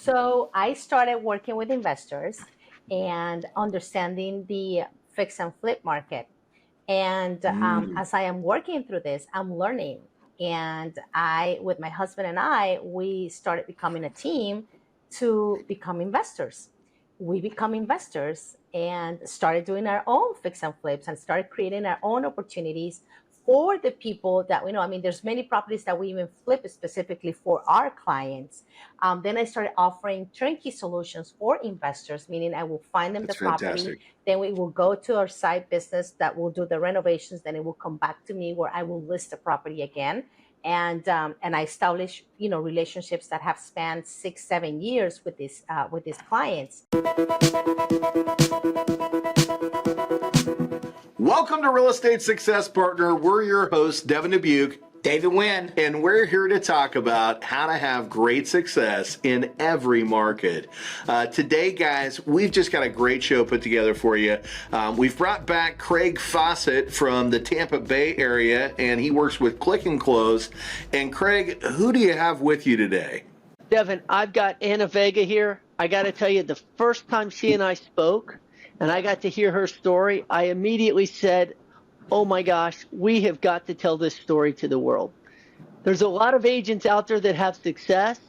So I started working with investors and understanding the fix and flip market. And Mm, as I am working through this, I'm learning. And with my husband and we started becoming a team to become investors. We become investors and started doing our own fix and flips and started creating our own opportunities for the people that we know. I mean, there's many properties that we even flip specifically for our clients. Then I started offering turnkey solutions for investors, meaning I will find them the that's property, fantastic. then we will go to our side business that will do the renovations. Then it will come back to me where I will list the property again, and I establish relationships that have spanned 6 7 years with these clients. Welcome to Real Estate Success Partner. We're your hosts, Devin Dubuc, David Nguyen. and we're here to talk about how to have great success in every market. Today, guys, we've just got a great show put together for you. We've brought back Craig Fossett from the Tampa Bay area, and he works with Click and Close. And Craig, who do you have with you today? Devin, I've got Ana Vega here. I got to tell you, the first time she and I spoke and I got to hear her story, I immediately said, oh my gosh, we have got to tell this story to the world. There's a lot of agents out there that have success,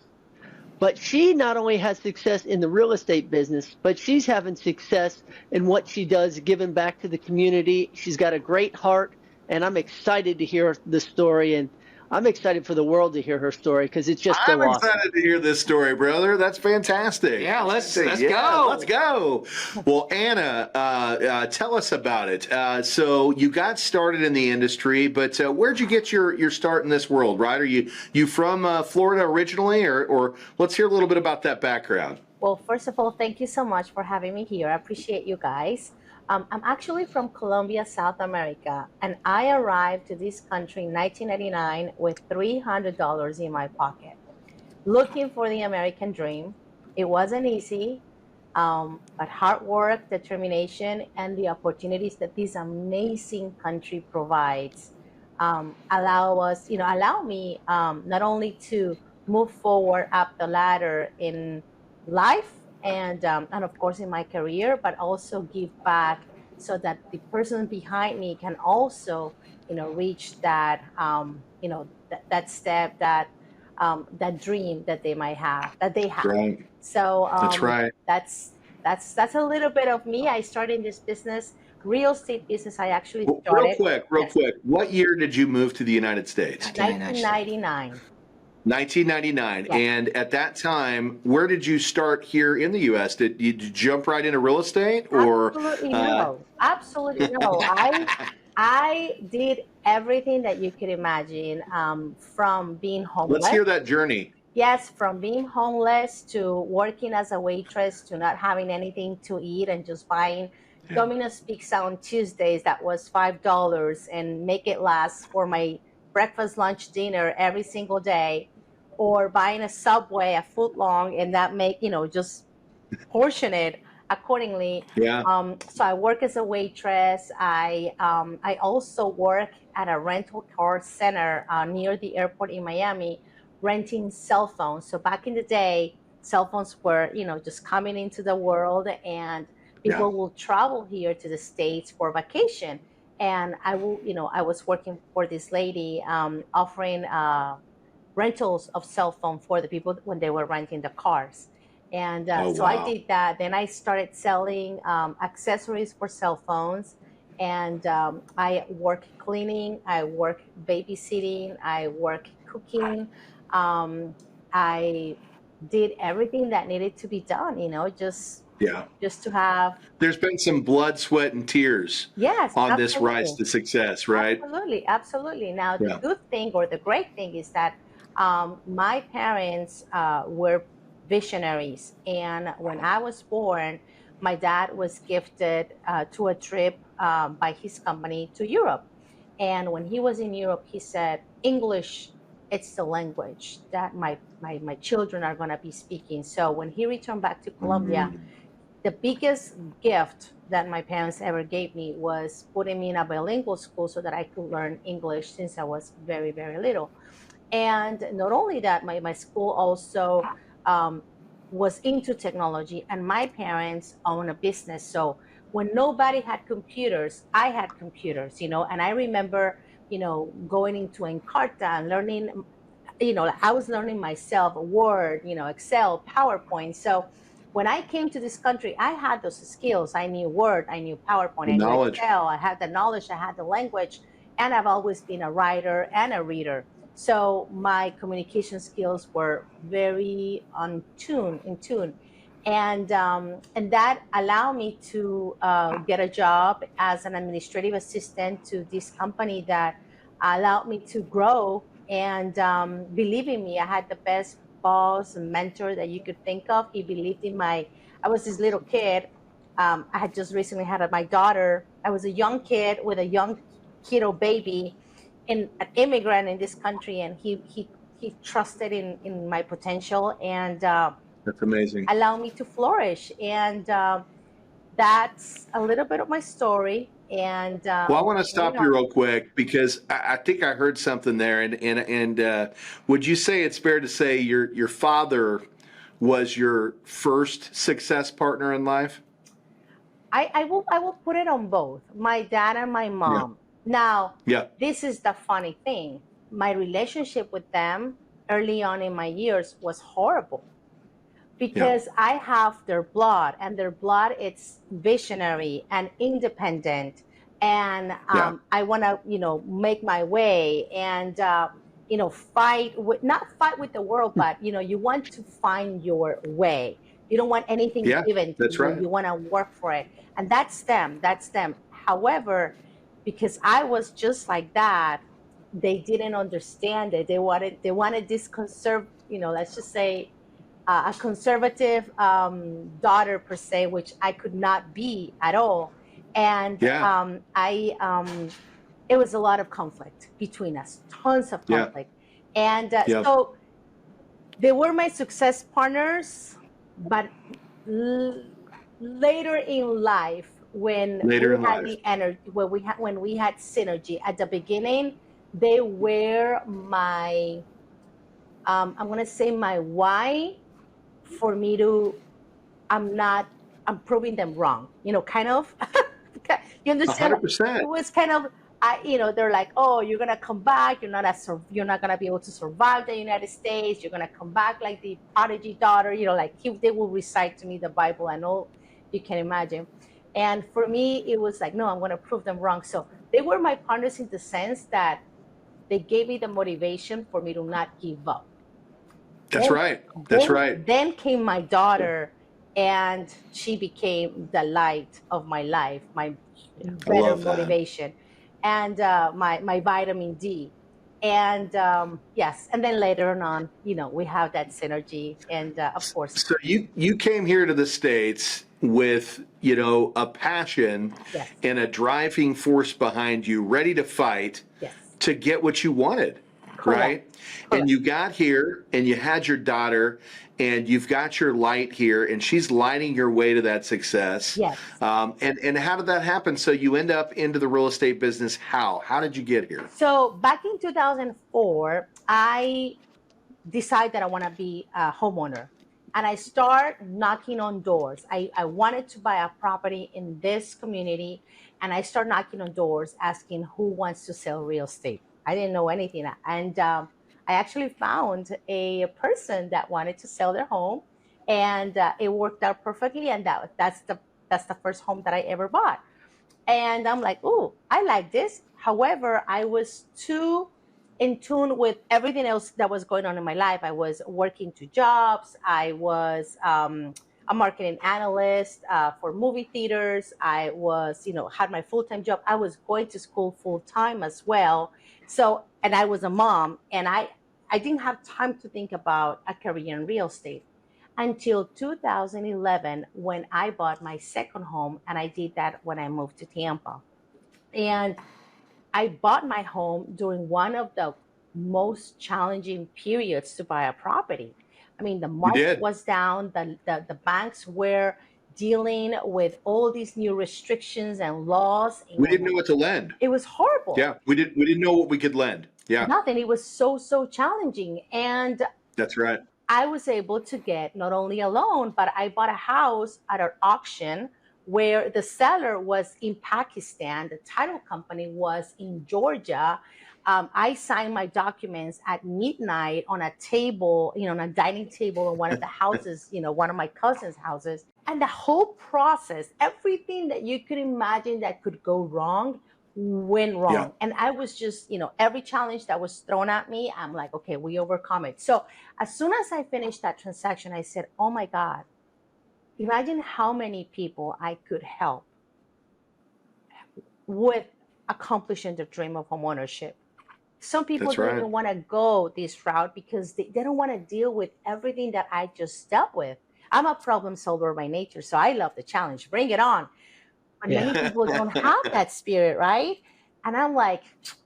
but she not only has success in the real estate business, but she's having success in what she does, giving back to the community. She's got a great heart, and I'm excited to hear the story. And I'm excited for the world to hear her story because it's just I'm so awesome. excited to hear this story, brother. That's fantastic. Yeah, let's Yeah, go. Let's go. Well, Ana, tell us about it. So you got started in the industry, but where'd you get your start in this world? Right? Are you from Florida originally, or let's hear a little bit about that background? Well, first of all, thank you so much for having me here. I appreciate you guys. I'm actually from Colombia, South America, and I arrived to this country in 1999 with $300 in my pocket, looking for the American dream. It wasn't easy, but hard work, determination, and the opportunities that this amazing country provides allow me not only to move forward up the ladder in life and of course in my career, but also give back so that the person behind me can also reach that step, that dream that they have. Right. So That's right. that's a little bit of me. I started in this business, real estate business. I actually Well, started, real yes, quick. What year did you move to the United States? 1999. 1999. Yes. And at that time, where did you start here in the U.S.? Did you jump right into real estate, or? Absolutely no. Absolutely no. I did everything that you could imagine, from being Let's homeless. hear that journey. Yes, from being homeless to working as a waitress to not having anything to eat and just buying Yeah. Domino's Pizza on Tuesdays that was $5 and make it last for my breakfast, lunch, dinner every single day, or buying a Subway, a foot long, and that make just portion it accordingly. Yeah. So I work as a waitress. I also work at a rental car center near the airport in Miami, renting cell phones. So back in the day, cell phones were just coming into the world, and Yeah. people will travel here to the States for vacation. And I was working for this lady, offering rentals of cell phone for the people when they were renting the cars. And Oh, so I wow. did that. Then I started selling accessories for cell phones. And I work cleaning, I work babysitting, I work cooking. Um, I did everything that needed to be done, Yeah. just to have. There's been some blood, sweat, and tears Yes, on this rise absolutely. to success, right? Absolutely, absolutely. Now, the Yeah. good thing or the great thing is that my parents were visionaries. And when I was born, my dad was gifted to a trip by his company to Europe. And when he was in Europe, he said, English, it's the language that my children are going to be speaking. So when he returned back to Colombia, Mm. the biggest gift that my parents ever gave me was putting me in a bilingual school so that I could learn English since I was very, very little. And not only that, my school also um, was into technology, and my parents own a business. So when nobody had computers, I had computers, and I remember, going into Encarta and learning, I was learning myself Word, Excel, PowerPoint. So when I came to this country, I had those skills. I knew Word, I knew PowerPoint, The I knew knowledge. Excel, I had the knowledge, I had the language, and I've always been a writer and a reader. So my communication skills were very in tune. And that allowed me to get a job as an administrative assistant to this company that allowed me to grow. And believe in me, I had the best boss and mentor that you could think of. He believed in I was this little kid. I had just recently had my daughter. I was a young kid with a young kiddo baby, and an immigrant in this country, and he trusted in my potential, and That's amazing. allowed me to flourish. And that's a little bit of my story. And Well, I want to moving stop you on. real quick because I think I heard something there, and would you say it's fair to say your father was your first success partner in life? I will put it on both my dad and my Yeah. mom. Now, Yeah. this is the funny thing. My relationship with them early on in my years was horrible Yeah. because I have their blood, and their blood, it's visionary and independent. And Yeah. I want to, make my way, and, not fight with the world, but, you want to find your way. You don't want anything Yeah. given to That's you. right. You want to work for it. And that's them. That's them. However, because I was just like that, they didn't understand it. They wanted this let's just say, a conservative daughter per se, which I could not be at all. And Yeah. it was a lot of conflict between us, tons of Yeah. conflict. And Yeah. so they were my success partners, but later in life, when Later we in had life. the energy, when we had synergy. At the beginning, they were my, I'm going to say, my why for me to, I'm proving them wrong, kind of. You understand? It 100%. was kind of, they're like, oh, you're gonna come back. You're not gonna be able to survive the United States. You're gonna come back like the prodigy daughter. Like they will recite to me the Bible and all you can imagine. And for me, it was like, no, I'm gonna prove them wrong. So they were my partners in the sense that they gave me the motivation for me to not give up. That's Then, right. That's then, right. then came my daughter, and she became the light of my life, my I better love that. motivation, and my vitamin D. And yes, and then later on, we have that synergy, and of course, So you came here to the States with, a passion yes, and a driving force behind you, ready to fight yes, to get what you wanted, correct, right? And correct, you got here and you had your daughter and you've got your light here and she's lighting your way to that success. yes. And how did that happen? So you end up into the real estate business. How? How did you get here? So back in 2004, I decide that I want to be a homeowner. And I start knocking on doors. I wanted to buy a property in this community. And I start knocking on doors asking who wants to sell real estate. I didn't know anything. And I actually found a person that wanted to sell their home. And it worked out perfectly. And that's the first home that I ever bought. And I'm like, oh, I like this. However, I was too in tune with everything else that was going on in my life. I was working two jobs. I was a marketing analyst for movie theaters. I was, had my full-time job. I was going to school full-time as well. So, and I was a mom, and I didn't have time to think about a career in real estate until 2011, when I bought my second home. And I did that when I moved to Tampa. And I bought my home during one of the most challenging periods to buy a property. I mean, the You market did. was down, the banks were dealing with all these new restrictions and laws, We and didn't know what to lend. it was horrible. Yeah. We didn't know what we could lend. Yeah. Nothing. It was so challenging. And That's right. I was able to get not only a loan, but I bought a house at an auction where the seller was in Pakistan, the title company was in Georgia. I signed my documents at midnight on a table, on a dining table in one of the houses, one of my cousin's houses. And the whole process, everything that you could imagine that could go wrong, went Yeah. wrong. And I was just, every challenge that was thrown at me, I'm like, okay, we overcome it. So as soon as I finished that transaction, I said, oh my God, imagine how many people I could help with accomplishing the dream of homeownership. Some people That's don't right. even want to go this route because they don't want to deal with everything that I just dealt with. I'm a problem solver by nature, so I love the challenge. Bring it on. But many Yeah. people don't have that spirit, right? And I'm like,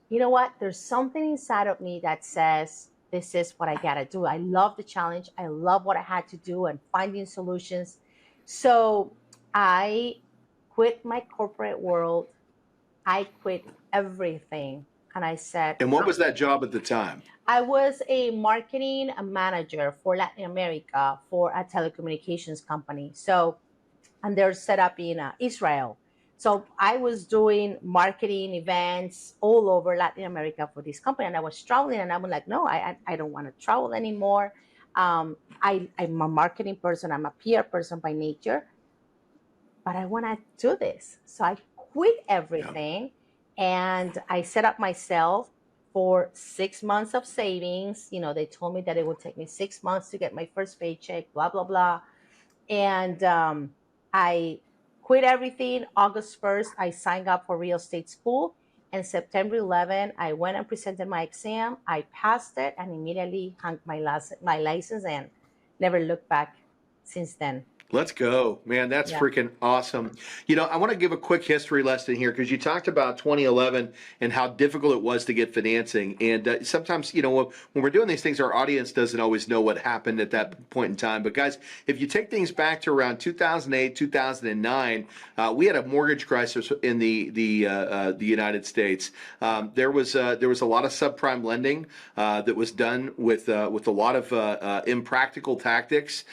you know what? There's something inside of me that says, this is what I got to do. I love the challenge. I love what I had to do and finding solutions. So I quit my corporate world. I quit everything. And I said, And what was that job at the time? I was a marketing manager for Latin America for a telecommunications company. So, and they're set up in Israel. So I was doing marketing events all over Latin America for this company, and I was traveling. And I'm like, no, I don't want to travel anymore. I'm a marketing person. I'm a PR person by nature, but I want to do this. So I quit Yeah. everything, and I set up myself for 6 months of savings. They told me that it would take me 6 months to get my first paycheck, blah, blah, blah. And I quit everything. August 1st, I signed up for real estate school. And September 11, I went and presented my exam. I passed it and immediately hung my license and never looked back since then. Let's go, man. That's Yeah. freaking awesome. I want to give a quick history lesson here because you talked about 2011 and how difficult it was to get financing. And sometimes, when we're doing these things, our audience doesn't always know what happened at that point in time. But guys, if you take things back to around 2008, 2009, we had a mortgage crisis in the United States. There was a lot of subprime lending that was done with a lot of impractical tactics.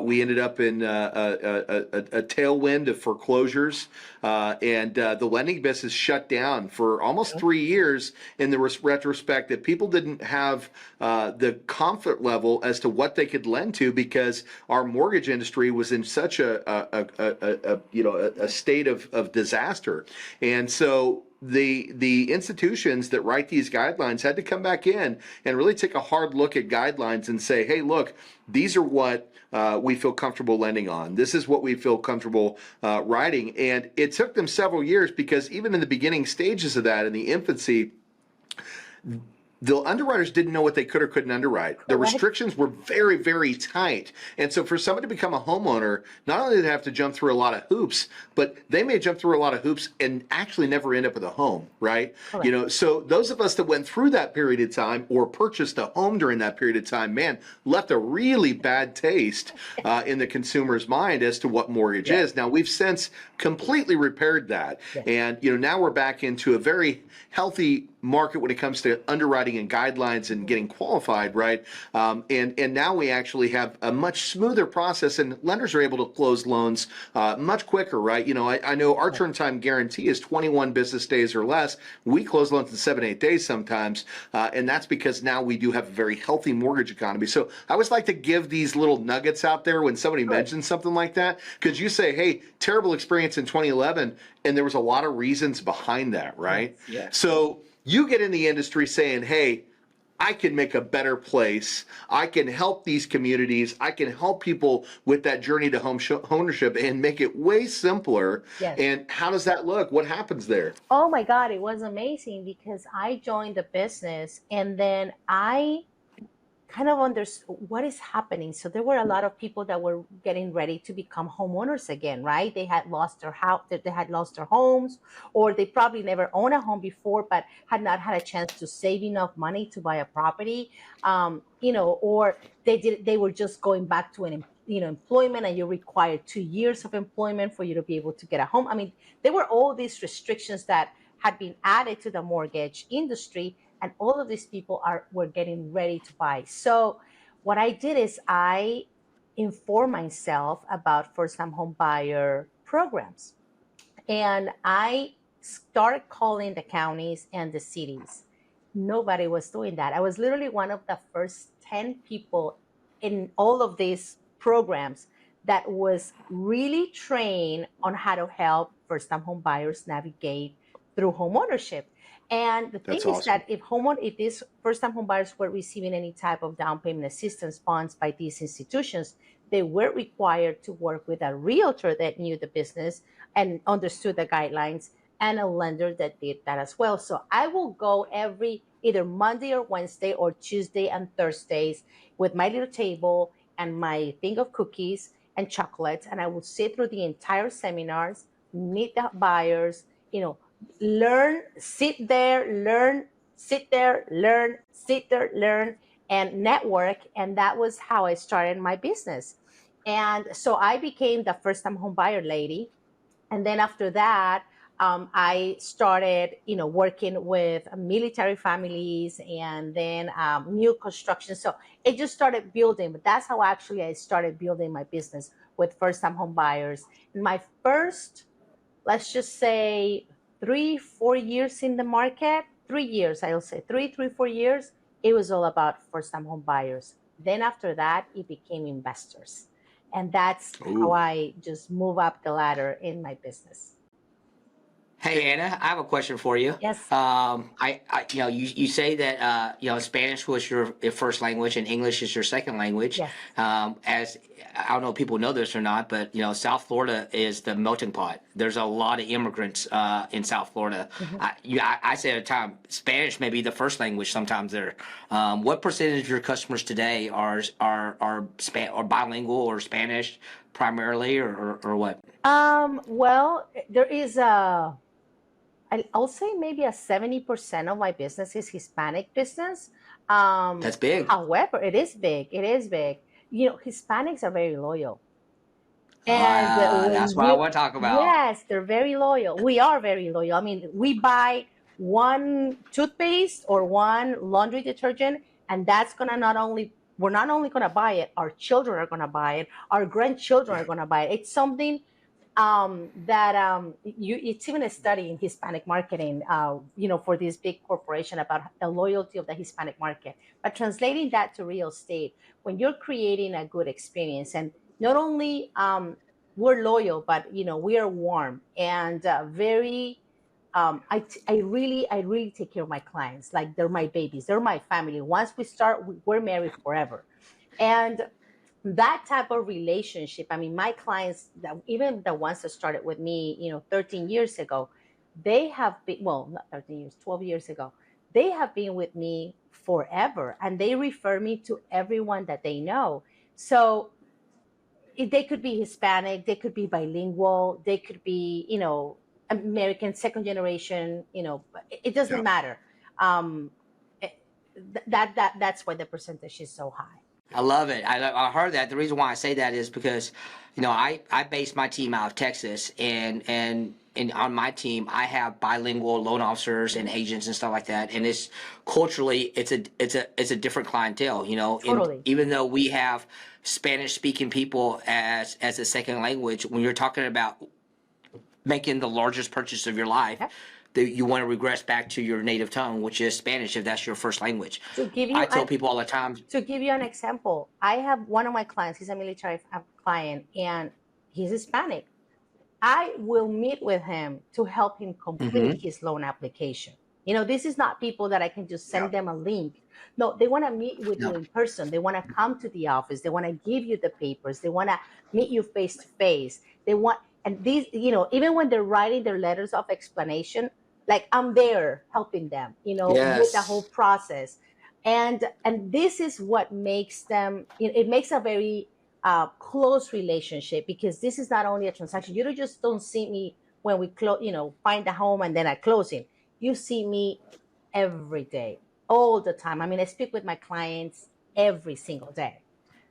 We ended up in a tailwind of foreclosures, and the lending business shut down for almost 3 years in the retrospect that people didn't have the comfort level as to what they could lend to because our mortgage industry was in such a state of disaster. And so the institutions that write these guidelines had to come back in and really take a hard look at guidelines and say, hey, look, these are what we feel comfortable lending on. This is what we feel comfortable writing. And it took them several years because even in the beginning stages of that, in the infancy, the underwriters didn't know what they could or couldn't underwrite. The Correct. restrictions were very, very tight. And so for somebody to become a homeowner, not only did they have to jump through a lot of hoops, but they may jump through a lot of hoops and actually never end up with a home, right? Correct. So those of us that went through that period of time or purchased a home during that period of time, man, left a really bad taste in the consumer's mind as to what mortgage is. Now, we've since completely repaired that. Yes. And, now we're back into a very healthy market when it comes to underwriting and guidelines and getting qualified, right? And now we actually have a much smoother process, and lenders are able to close loans much quicker, right? I know our turn time guarantee is 21 business days or less. We close loans in 7-8 days sometimes, and that's because now we do have a very healthy mortgage economy. So I always like to give these little nuggets out there when somebody mentions something like that, because you say, hey, terrible experience in 2011, and there was a lot of reasons behind that, right? Yeah. So you get in the industry saying, hey, I can make a better place. I can help these communities. I can help people with that journey to home ownership and make it way simpler. Yes. And how does that look? What happens there? Oh my God, it was amazing because I joined the business and then I kind of understood what is happening. So there were a lot of people that were getting ready to become homeowners again, right? They had lost their house, they had lost their homes, or they probably never owned a home before, but had not had a chance to save enough money to buy a property, or they were just going back to an employment, and you required 2 years of employment for you to be able to get a home. I mean, there were all these restrictions that had been added to the mortgage industry, and all of these people were getting ready to buy. So what I did is I informed myself about first-time home buyer programs. And I started calling the counties and the cities. Nobody was doing that. I was literally one of the first 10 people in all of these programs that was really trained on how to help first time home buyers navigate through home ownership. And the thing That's is awesome. that if these first time home buyers were receiving any type of down payment assistance funds by these institutions, they were required to work with a realtor that knew the business and understood the guidelines, and a lender that did that as well. So I will go every either Monday or Wednesday or Tuesday and Thursdays with my little table and my thing of cookies and chocolates, and I will sit through the entire seminars, meet the buyers, learn, sit there, learn, sit there, learn, sit there, learn, and network. And that was how I started my business. And so I became the first time home buyer lady. And then after that, I started, working with military families, and then new construction. So it just started building. But that's how actually I started building my business with first-time home buyers. In my first, let's just say, 3-4 years in the market, 3 years, I'll say 3-4 years, it was all about first-time home buyers. Then after that, it became investors. And that's how Ooh. I just move up the ladder in my business. Hey Anna, I have a question for you. Yes. You say that Spanish was your first language and English is your second language. Yes. As I don't know if people know this or not, but South Florida is the melting pot. There's a lot of immigrants in South Florida. I say at a time, Spanish may be the first language sometimes there. What percentage of your customers today are bilingual or Spanish primarily, or what? Well, there is I'll say maybe a 70% of my business is Hispanic business. That's big. However, it is big. It is big. Hispanics are very loyal. And That's what I want to talk about. yes, they're very loyal. We are very loyal. I mean, we buy one toothpaste or one laundry detergent, and that's gonna we're not only gonna buy it, our children are gonna buy it, our grandchildren are gonna buy it. It's something that it's even a study in Hispanic marketing, for this big corporation about the loyalty of the Hispanic market. But translating that to real estate, when you're creating a good experience, and not only we're loyal, but we are warm and very. I really take care of my clients like they're my babies, they're my family. Once we start, we're married forever, and that type of relationship. I mean, my clients, even the ones that started with me, 13 years ago, they have been, well, not 13 years, 12 years ago, they have been with me forever, and they refer me to everyone that they know. So they could be Hispanic, they could be bilingual, they could be, American second generation, it doesn't matter. Um, it- that's why the percentage is so high. I love it. I heard that. The reason why I say that is because, I base my team out of Texas, and on my team I have bilingual loan officers and agents and stuff like that. And it's culturally, it's a different clientele. Totally. And even though we have Spanish speaking people as a second language, when you're talking about making the largest purchase of your life, Yep. you want to regress back to your native tongue, which is Spanish, if that's your first language. To give you I tell an people all the time. to give you an example, I have one of my clients, he's a military client, and he's Hispanic. I will meet with him to help him complete Mm-hmm. his loan application. This is not people that I can just Yeah. send them a link. No, they want to meet with you No. in person. They want to come to the office. They want to give you the papers. They want to meet you face to face. And these, even when they're writing their letters of explanation, like I'm there helping them, with the whole Yes. process. And this is what makes them, it makes a very close relationship, because this is not only a transaction. You don't see me when we close, find a home and then at closing. You see me every day, all the time. I mean, I speak with my clients every single day.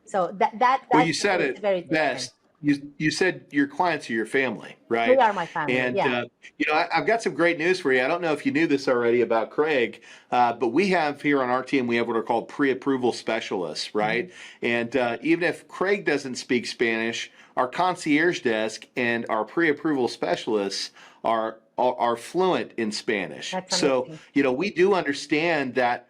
So Well, that you said is it very different. best. You said your clients are your family, They right? are my family. And Yeah. I've got some great news for you. I don't know if you knew this already about Craig, but we have here on our team we have what are called pre-approval specialists, Mm-hmm. right? And even if Craig doesn't speak Spanish, our concierge desk and our pre-approval specialists are fluent in Spanish. That's So amazing. we do understand that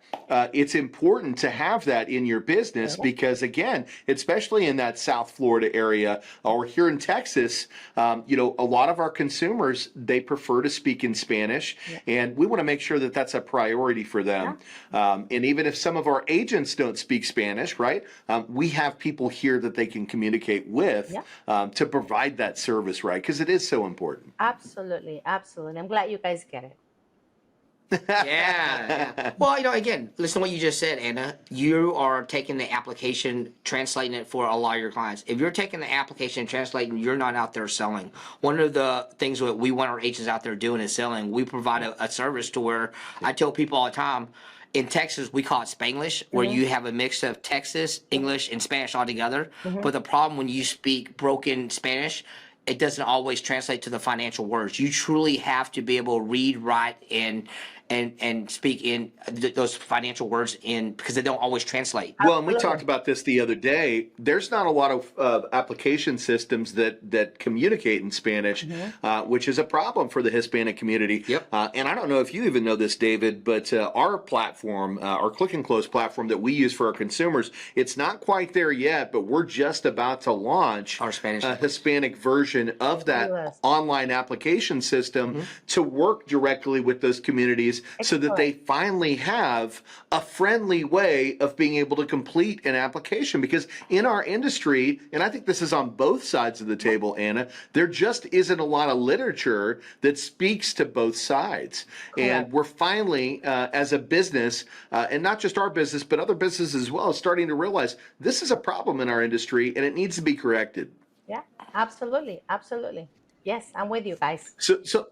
it's important to have that in your business Yeah. because, again, especially in that South Florida area or here in Texas, a lot of our consumers, they prefer to speak in Spanish, Yeah. and we want to make sure that that's a priority for them. And even if some of our agents don't speak Spanish, right, we have people here that they can communicate with Yeah. to provide that service, right, because it is so important. Absolutely. Absolutely. I'm glad you guys get it. Yeah. Well, again, listen to what you just said, Anna. You are taking the application, translating it for a lot of your clients. If you're taking the application and translating, you're not out there selling. One of the things that we want our agents out there doing is selling. We provide a service to where I tell people all the time, in Texas, we call it Spanglish, where Mm-hmm. you have a mix of Texas, English, and Spanish all together. Mm-hmm. But the problem when you speak broken Spanish, it doesn't always translate to the financial words. You truly have to be able to read, write, and speak in those financial words in because they don't always translate. Well, and we talked Absolutely. about this the other day. There's not a lot of application systems that communicate in Spanish, Mm-hmm. which is a problem for the Hispanic community. Yep. And I don't know if you even know this, David, but our platform, our Click and Close platform that we use for our consumers, it's not quite there yet, but we're just about to launch Our Spanish. a Hispanic version of that Yes. online application system to work directly with those communities so that they Excellent. finally have a friendly way of being able to complete an application. Because in our industry, and I think this is on both sides of the table, Anna, there just isn't a lot of literature that speaks to both sides. Correct. And we're finally, as a business, and not just our business, but other businesses as well, starting to realize this is a problem in our industry and it needs to be corrected. Yeah. Absolutely. Absolutely. Yes, I'm with you guys. So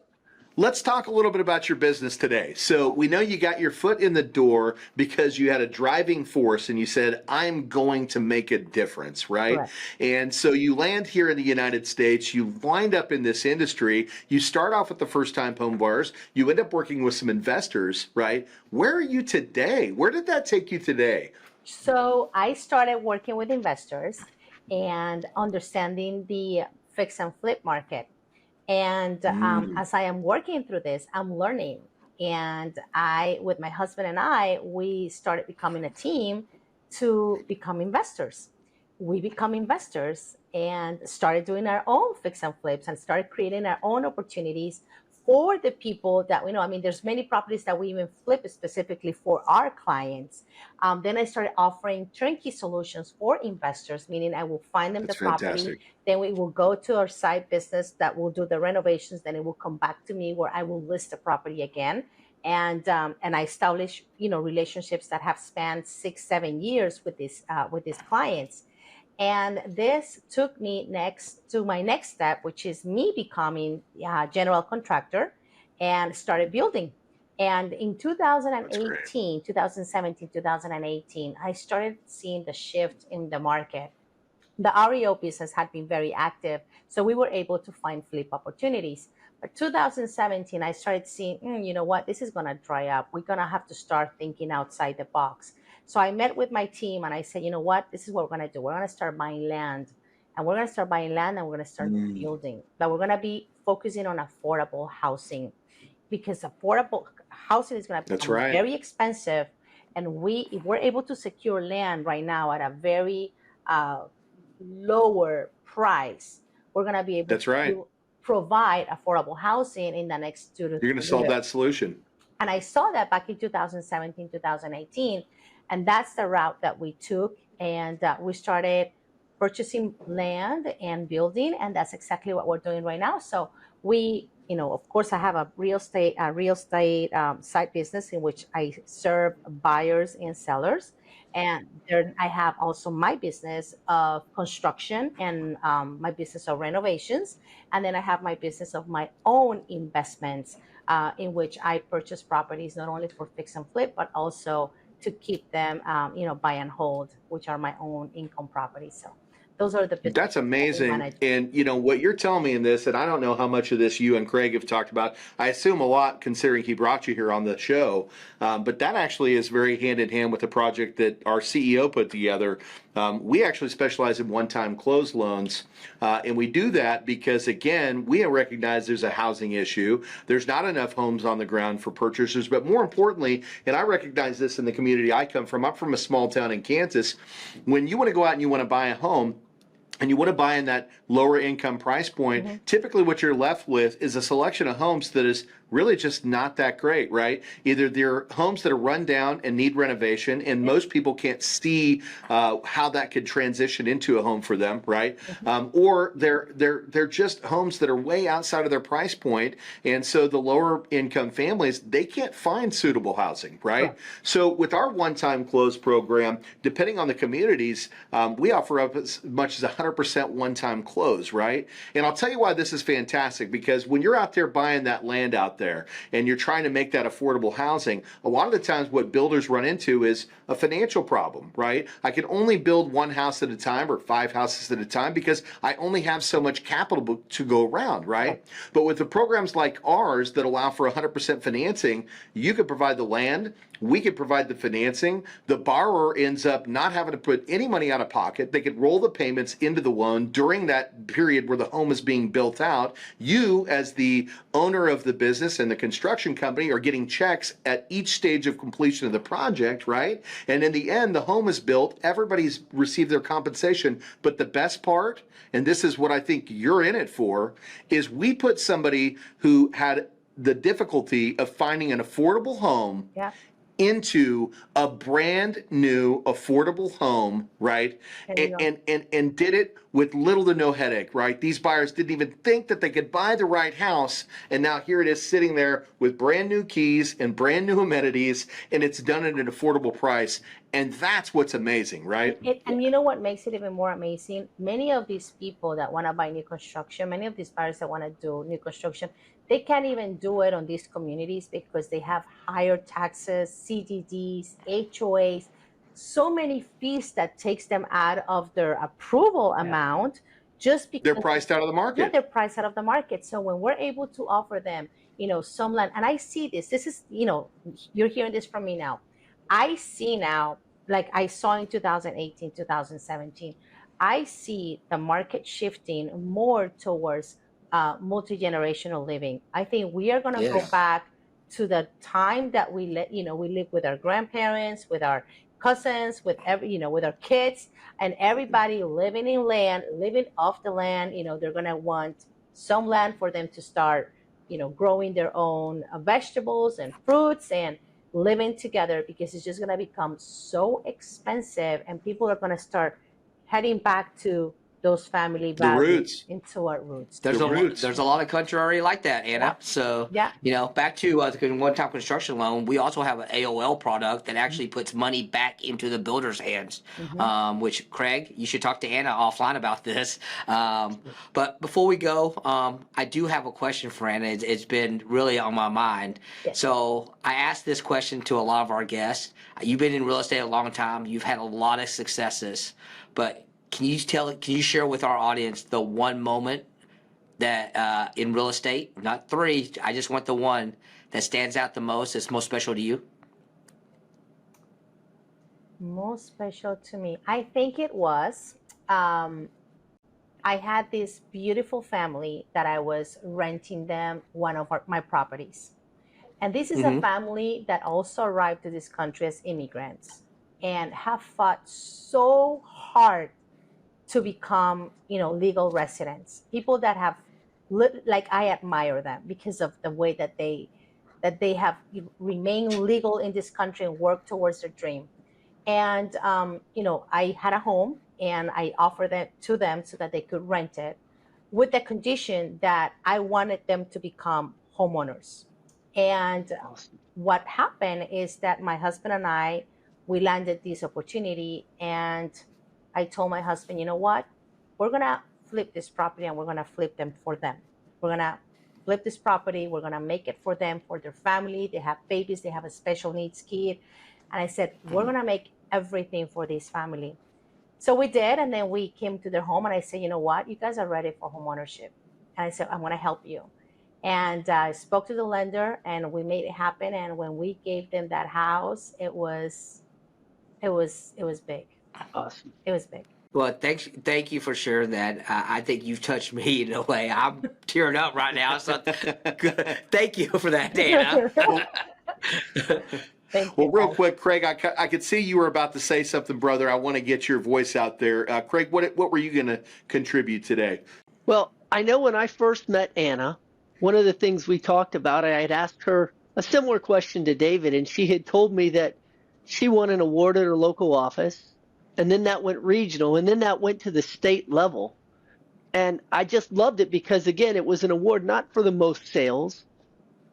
let's talk a little bit about your business today. So we know you got your foot in the door because you had a driving force and you said, I'm going to make a difference, right? Correct. And so you land here in the United States, you wind up in this industry, you start off with the first time home buyers, you end up working with some investors, right? Where are you today? Where did that take you today? So I started working with investors and understanding the fix and flip market. And Mm, as I am working through this, I'm learning. And with my husband and I, we started becoming a team to become investors. We become investors and started doing our own fix and flips and started creating our own opportunities for the people that we know. I mean, there's many properties that we even flip specifically for our clients. Then I started offering turnkey solutions for investors, meaning I will find them the that's property, fantastic. then we will go to our side business that will do the renovations. Then it will come back to me where I will list the property again. And I establish relationships that have spanned 6-7 years with these clients. And this took me next to my next step, which is me becoming a general contractor and started building. And in That's great. 2017, 2018, I started seeing the shift in the market. The REO business had been very active, so we were able to find flip opportunities. But 2017, I started seeing, you know what, this is going to dry up. We're going to have to start thinking outside the box. So I met with my team and I said, you know what, this is what we're going to do. We're going to start buying land. And we're going to start buying land and we're going to start Mm, building. But we're going to be focusing on affordable housing because affordable housing is going to that's become right. very expensive. And if we're able to secure land right now at a very uh, lower price, we're going to be able That's right. to provide affordable housing in the next two to You're going three to solve years. that solution. And I saw that back in 2017, 2018. And that's the route that we took. And we started purchasing land and building. And that's exactly what we're doing right now. So of course, I have a real estate side business in which I serve buyers and sellers. And then I have also my business of construction and my business of renovations. And then I have my business of my own investments in which I purchase properties not only for fix and flip, but also to keep them, buy and hold, which are my own income properties. So those are the businesses That's that we amazing. manage. And you know what you're telling me in this, and I don't know how much of this you and Craig have talked about. I assume a lot, considering he brought you here on the show. But that actually is very hand in hand with the project that our CEO put together. We actually specialize in one-time close loans, and we do that because, again, we recognize there's a housing issue. There's not enough homes on the ground for purchasers, but more importantly, and I recognize this in the community I come from. I'm from a small town in Kansas. When you want to go out and you want to buy a home, and you want to buy in that lower income price point, typically what you're left with is a selection of homes that is really just not that great, right? Either they're homes that are run down and need renovation, and most people can't see how that could transition into a home for them, right? Or they're just homes that are way outside of their price point, and so the lower income families, they can't find suitable housing, right? So with our one-time close program, depending on the communities, we offer up as much as 100% one-time close, right? And I'll tell you why this is fantastic, because when you're out there buying that land out there and you're trying to make that affordable housing, a lot of the times what builders run into is a financial problem, right? I can only build one house at a time or 5 houses at a time because I only have so much capital to go around, right? But with the programs like ours that allow for 100% financing, you can provide the land, we could provide the financing. The borrower ends up not having to put any money out of pocket. They could roll the payments into the loan during that period where the home is being built out. You, as the owner of the business and the construction company, are getting checks at each stage of completion of the project, right? And in the end, the home is built. Everybody's received their compensation. But the best part, and this is what I think you're in it for, is we put somebody who had the difficulty of finding an affordable home into a brand new affordable home, right? And did it with little to no headache, right? These buyers didn't even think that they could buy the right house, and now here it is sitting there with brand new keys and brand new amenities, and it's done at an affordable price. And that's what's amazing, right? And you know what makes it even more amazing? Many of these people that want to buy new construction, many of these buyers that want to do new construction, they can't even do it on these communities because they have higher taxes, CDDs, HOAs, so many fees that takes them out of their approval amount just because they're priced out of the market. they're priced out of the market. So when we're able to offer them, some land, and I see this is, you're hearing this from me now. I see now, like I saw in 2018, 2017, I see the market shifting more towards multi-generational living. I think we are going to go back to the time that we live with our grandparents, with our cousins, with with our kids, and everybody living in land, living off the land. They're going to want some land for them to start, growing their own vegetables and fruits and living together, because it's just going to become so expensive, and people are going to start heading back to those family values, into our roots. There's a lot of country already like that, Anna. So, back to the one-time construction loan, we also have an AOL product that actually puts money back into the builder's hands, which, Craig, you should talk to Anna offline about this. But before we go, I do have a question for Anna. It's been really on my mind. So I asked this question to a lot of our guests. You've been in real estate a long time. You've had a lot of successes, but can you share with our audience the one moment that in real estate, not 3, I just want the one that stands out the most, that's most special to you? Most special to me, I think it was, I had this beautiful family that I was renting them one of my properties. And this is a family that also arrived to this country as immigrants and have fought so hard to become, legal residents. People that have, like, I admire them because of the way that they have remained legal in this country and work towards their dream. And I had a home and I offered that to them so that they could rent it, with the condition that I wanted them to become homeowners. And what happened is that my husband and I, we landed this opportunity, and I told my husband, you know what? We're going to flip this property and we're going to flip them for them. We're going to flip this property. We're going to make it for them, for their family. They have babies. They have a special needs kid. And I said, we're going to make everything for this family. So we did, and then we came to their home, and I said, you know what, you guys are ready for home ownership, and I said, I'm going to help you. And I spoke to the lender, and we made it happen. And when we gave them that house, it was big. Awesome. It was big. Well, thank you for sharing that. I think you've touched me in a way. I'm tearing up right now. So thank you for that, Dana. Thank Well, you, real guys. quick, Craig, I could see you were about to say something, brother. I want to get your voice out there. Craig, what were you going to contribute today? Well, I know when I first met Ana, one of the things we talked about, I had asked her a similar question to David, and she had told me that she won an award at her local office, and then that went regional, and then that went to the state level. And I just loved it because, again, it was an award not for the most sales,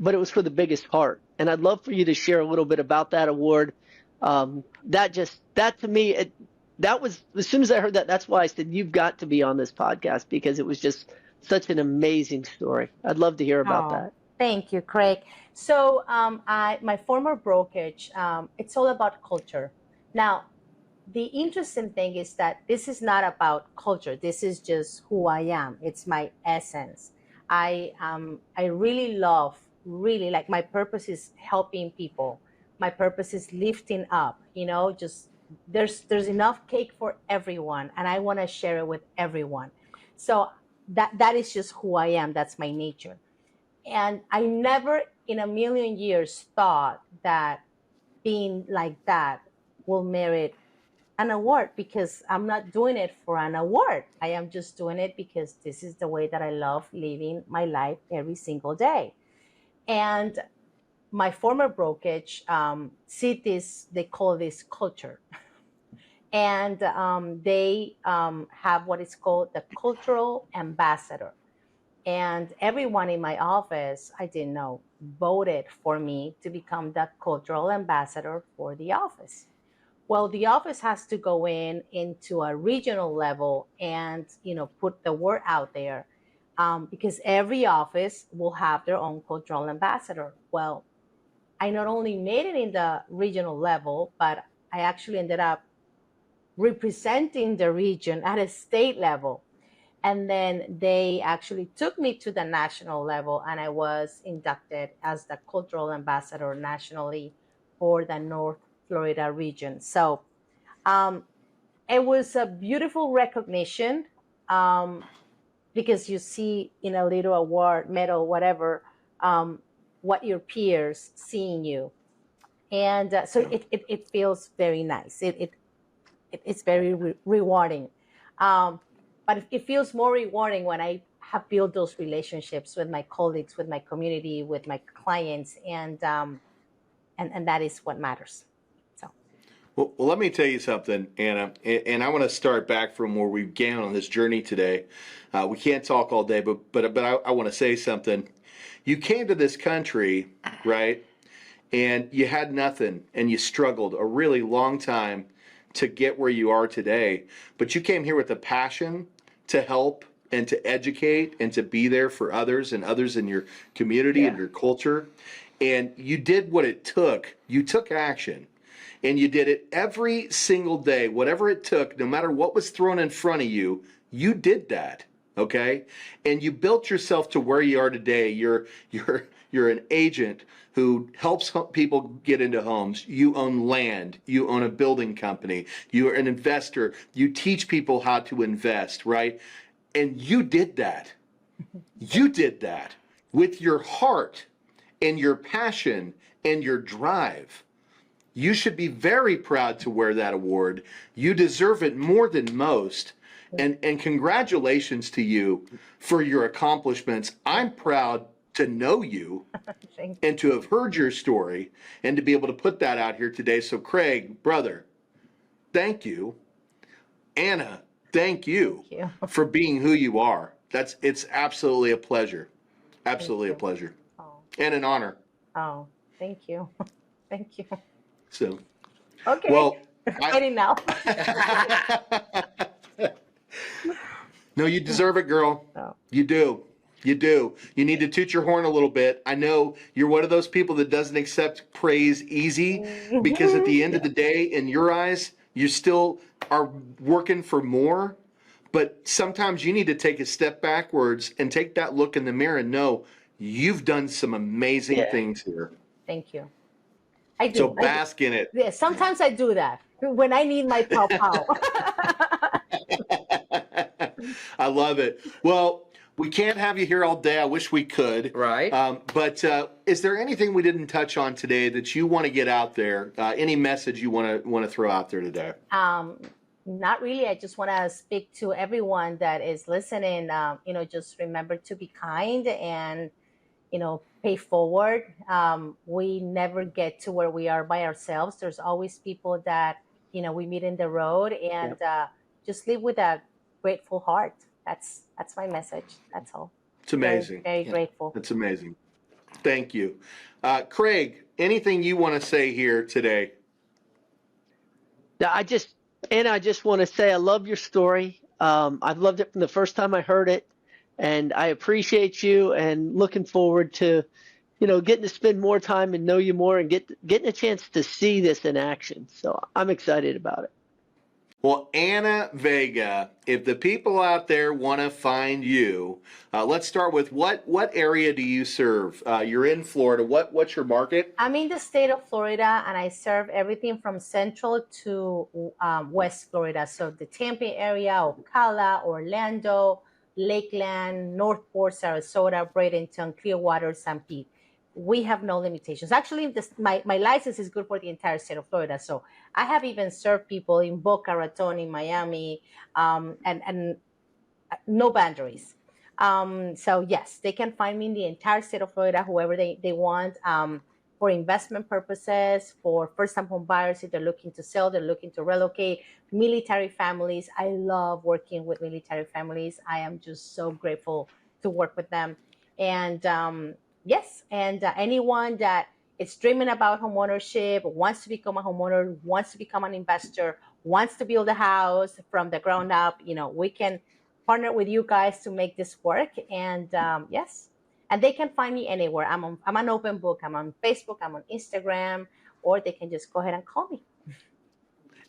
but it was for the biggest heart. And I'd love for you to share a little bit about that award. That to me, that was, as soon as I heard that, that's why I said, you've got to be on this podcast, because it was just such an amazing story. I'd love to hear about that. Thank you, Craig. So my former brokerage, it's all about culture. Now, the interesting thing is that this is not about culture. This is just who I am. It's my essence. I really love, really, like, my purpose is helping people. My purpose is lifting up, just there's enough cake for everyone, and I want to share it with everyone. So that is just who I am. That's my nature. And I never in a million years thought that being like that will merit an award, because I'm not doing it for an award. I am just doing it because this is the way that I love living my life every single day. And my former brokerage see this, they call this culture. And they have what is called the cultural ambassador. And everyone in my office, I didn't know, voted for me to become the cultural ambassador for the office. Well, the office has to go into a regional level and, put the word out there, because every office will have their own cultural ambassador. Well, I not only made it in the regional level, but I actually ended up representing the region at a state level. And then they actually took me to the national level, and I was inducted as the cultural ambassador nationally for the North Florida region. So it was a beautiful recognition, because you see in a little award, medal, whatever, what your peers seeing you. And so it feels very nice. It's very rewarding. But it feels more rewarding when I have built those relationships with my colleagues, with my community, with my clients, and that is what matters. So. Well, let me tell you something, Ana, and I want to start back from where we began on this journey today. We can't talk all day, but I want to say something. You came to this country, right, and you had nothing, and you struggled a really long time to get where you are today. But you came here with a passion to help and to educate and to be there for others and others in your community and your culture. And you did what it took. You took action. And you did it every single day, whatever it took, no matter what was thrown in front of you, you did that, okay? And you built yourself to where you are today. You're an agent who helps people get into homes. You own land. You own a building company. You are an investor. You teach people how to invest, right? And you did that. You did that with your heart and your passion and your drive. You should be very proud to wear that award. You deserve it more than most. And congratulations to you for your accomplishments. I'm proud to know you and to have heard your story and to be able to put that out here today. So Craig, brother, thank you. Ana, thank you for being who you are. It's absolutely a pleasure. Absolutely a pleasure. And an honor. Oh, thank you. Thank you. So, okay. Well, Ready now. No, you deserve it, girl. Oh. You do. You do. You need to toot your horn a little bit. I know you're one of those people that doesn't accept praise easy, because at the end of the day, in your eyes, You still are working for more, but sometimes you need to take a step backwards and take that look in the mirror and know you've done some amazing things here. Thank you. I So do. bask in it. Yeah, sometimes I do that when I need my pow pow. I love it. Well, we can't have you here all day. I wish we could. Right. But is there anything we didn't touch on today that you want to get out there? Any message you want to throw out there today? Not really. I just want to speak to everyone that is listening. Just remember to be kind and, pay forward. We never get to where we are by ourselves. There's always people that, we meet in the road, and just live with a grateful heart. That's my message. That's all. It's amazing. Very, very grateful. It's amazing. Thank you. Craig, anything you want to say here today? I just want to say I love your story. I've loved it from the first time I heard it, and I appreciate you and looking forward to, getting to spend more time and know you more and getting a chance to see this in action. So I'm excited about it. Well, Ana Vega, if the people out there want to find you, let's start with what area do you serve? You're in Florida. What's your market? I'm in the state of Florida, and I serve everything from Central to West Florida. So the Tampa area, Ocala, Orlando, Lakeland, Northport, Sarasota, Bradenton, Clearwater, St. Pete. We have no limitations. Actually, my license is good for the entire state of Florida. So I have even served people in Boca Raton, in Miami, and no boundaries. So yes, they can find me in the entire state of Florida, whoever they want, for investment purposes, for first-time home buyers, if they're looking to sell, they're looking to relocate, military families. I love working with military families. I am just so grateful to work with them. And yes, and anyone that is dreaming about homeownership, wants to become a homeowner, wants to become an investor, wants to build a house from the ground up, we can partner with you guys to make this work. And yes, and they can find me anywhere. I'm an open book. I'm on Facebook, I'm on Instagram, or they can just go ahead and call me.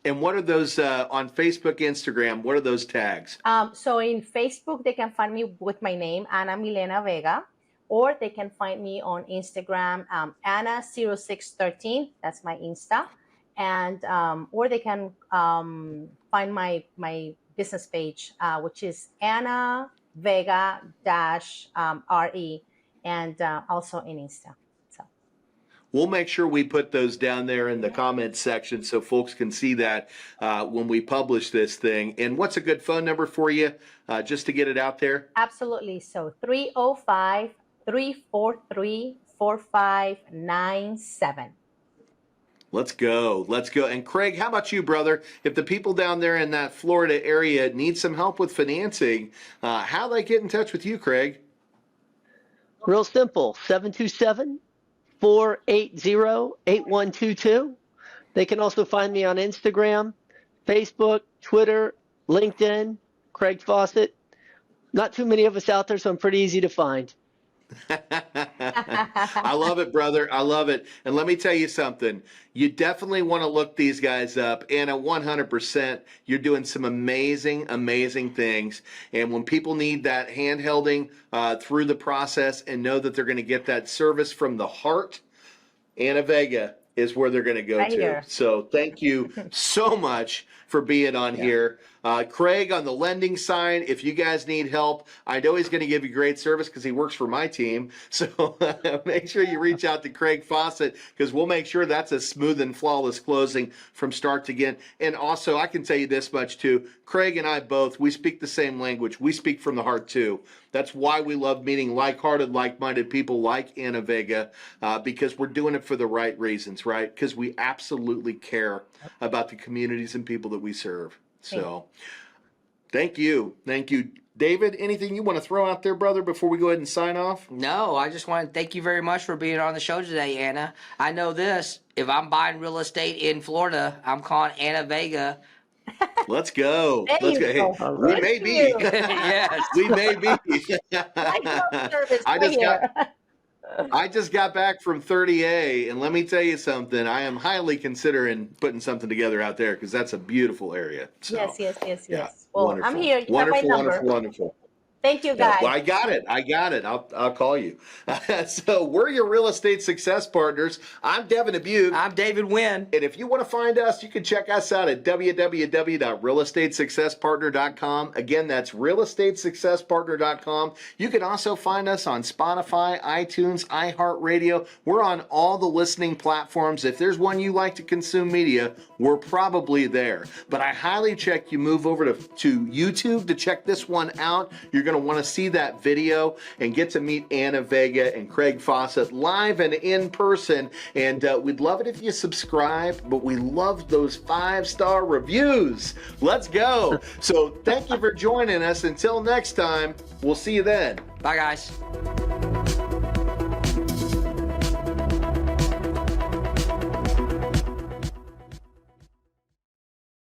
And what are those on Facebook, Instagram? What are those tags? So in Facebook, they can find me with my name, Ana Milena Vega. Or they can find me on Instagram, Anna0613. That's my Insta. And or they can find my business page, which is Ana Vega RE, and also in Insta. So we'll make sure we put those down there in the comments section so folks can see that when we publish this thing. And what's a good phone number for you, just to get it out there? Absolutely. So 305-343-4597. Let's go. And Craig, how about you, brother? If the people down there in that Florida area need some help with financing, how do they get in touch with you, Craig? Real simple, 727-480-8122. They can also find me on Instagram, Facebook, Twitter, LinkedIn, Craig Fossett. Not too many of us out there, so I'm pretty easy to find. I love it, brother. I love it. And let me tell you something. You definitely want to look these guys up. And 100%, you're doing some amazing, amazing things. And when people need that hand-holding through the process and know that they're going to get that service from the heart, Ana Vega is where they're going to go right to. Here. So thank you so much for being on here. Craig, on the lending side, if you guys need help, I know he's going to give you great service because he works for my team. So make sure you reach out to Craig Fossett, because we'll make sure that's a smooth and flawless closing from start to end. And also, I can tell you this much too. Craig and I both, we speak the same language. We speak from the heart too. That's why we love meeting like-hearted, like-minded people like Ana Vega, because we're doing it for the right reasons, right? Because we absolutely care about the communities and people that we serve. So thank you. David, anything you want to throw out there, brother, before we go ahead and sign off? No, I just want to thank you very much for being on the show today, Ana. I know this. If I'm buying real estate in Florida, I'm calling Ana Vega. Let's go. There Let's you go. go. Hey, we may be. Yes. We may be. Service I right just here. I just got back from 30A, and let me tell you something. I am highly considering putting something together out there because that's a beautiful area. So, yeah, Yes. Well, I'm wonderful, here. You have my wonderful, number. wonderful, wonderful. Thank you, Yeah, well, guys. I got it. I got it. I'll call you. So we're your real estate success partners. I'm Devin Dubuc. I'm David Nguyen. And if you want to find us, you can check us out at www.realestatesuccesspartner.com. Again, that's realestatesuccesspartner.com. You can also find us on Spotify, iTunes, iHeartRadio. We're on all the listening platforms. If there's one you like to consume media, we're probably there. But I highly check you move over to YouTube to check this one out. You're going to want to see that video and get to meet Ana Vega and Craig Fossett live and in person. And we'd love it if you subscribe, but we love those 5-star reviews. Let's go. So thank you for joining us. Until next time, we'll see you then. Bye, guys.